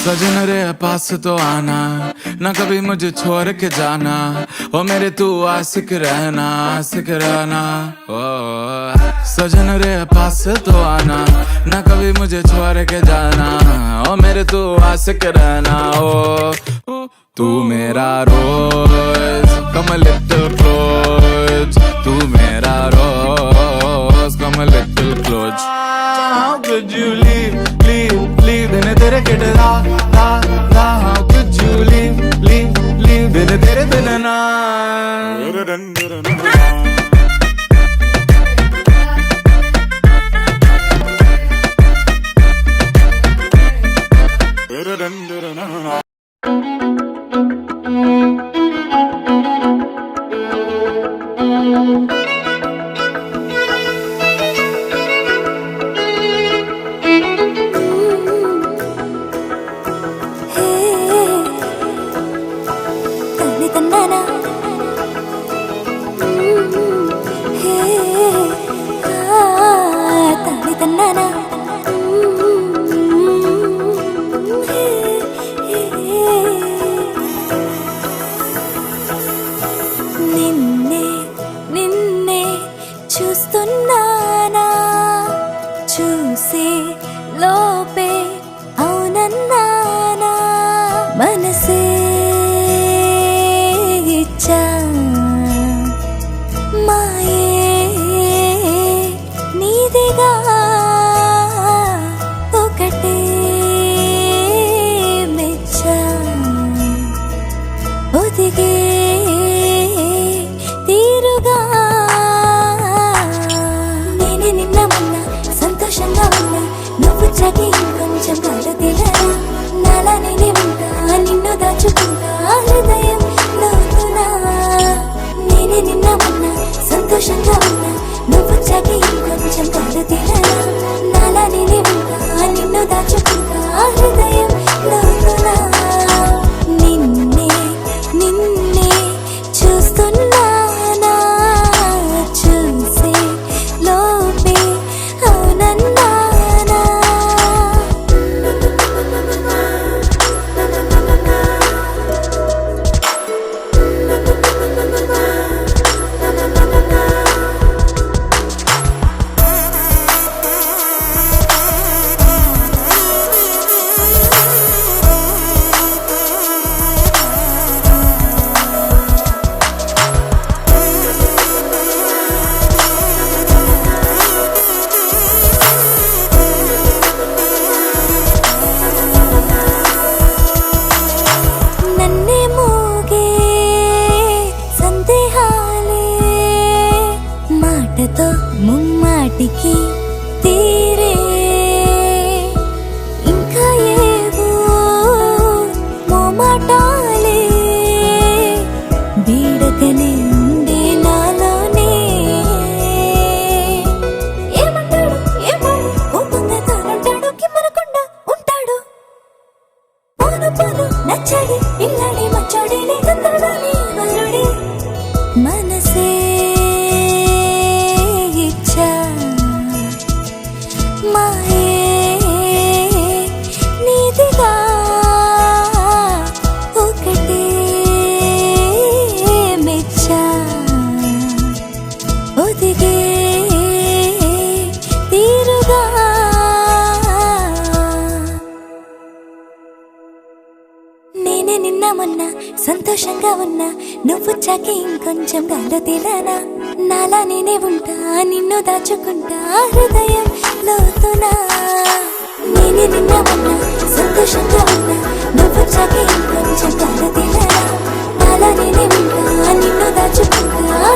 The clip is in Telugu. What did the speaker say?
सजन रे पास तो आना, ना कभी मुझे छोड़ के जाना। ओ मेरे तू आशिक रहना, आशिक रहना। ओ सजन रे पास तो आना, ना कभी मुझे छोड़ के जाना। ओ मेरे तू आशिक रहना। ओ तू मेरा रोज, come a little close। तू मेरा रोज, come a little close। How could you leave दिन तेरे किटरा ला ला। How could you leave दिन तेरे बिन ना। చూస్తున్నానా చూసే లోపే అవునన్నానా మనసే ఇచ్చా మాయే నీదిగా ఒకటే మెచ్చా ఒదిగే తీరుగా నువ్వు చకి కొంచెం కలదిలరా నాలా నేనే ఉంటా నిన్ను దాచుకుంటా హృదయం లోతునా నేనే నిన్న ఉన్నా సంతోషంగా ఉన్నా నువ్వు చకి కొంచెం కలదిలరా నాలా నేనే ఉంటా నిన్ను దాచుకుంటా హృదయం లోతునా నిన్నే నిన్నే చూస్తున్నానా చూసే లోపే అవునన్నా ముమ్మాటికి తీరే ఇంకా ఏవో మోమాటాలే బీడకనే ఉండే నాలోనే ఏమంటాడు ఏమాడు కోపంగా తానంటాడు కిమ్మనకుండా ఉంటాడు పోను పోను నచ్చాడి ఇల్లాడి మచ్చాడి లేకుంటాడాలి వరుడే మనసే మాయే నీదిగా ఒకటే మెచ్చా ఒదిగే తీరుగా నేనే నిన్న మొన్న సంతోషంగా ఉన్నా నువ్వు చాకి ఇంకొంచెం గాలి తిననా నాలా నేనే ఉంటా నిన్ను దాచుకుంటా హృదయం లోతునా నేనే నిన్న ఉన్నా సంతోషంగా ఉన్నా నువ్వు చాకి ఇంకొంచెం గాలి తిననా నాలా నేనే ఉంటా నిన్ను దాచుకుంటా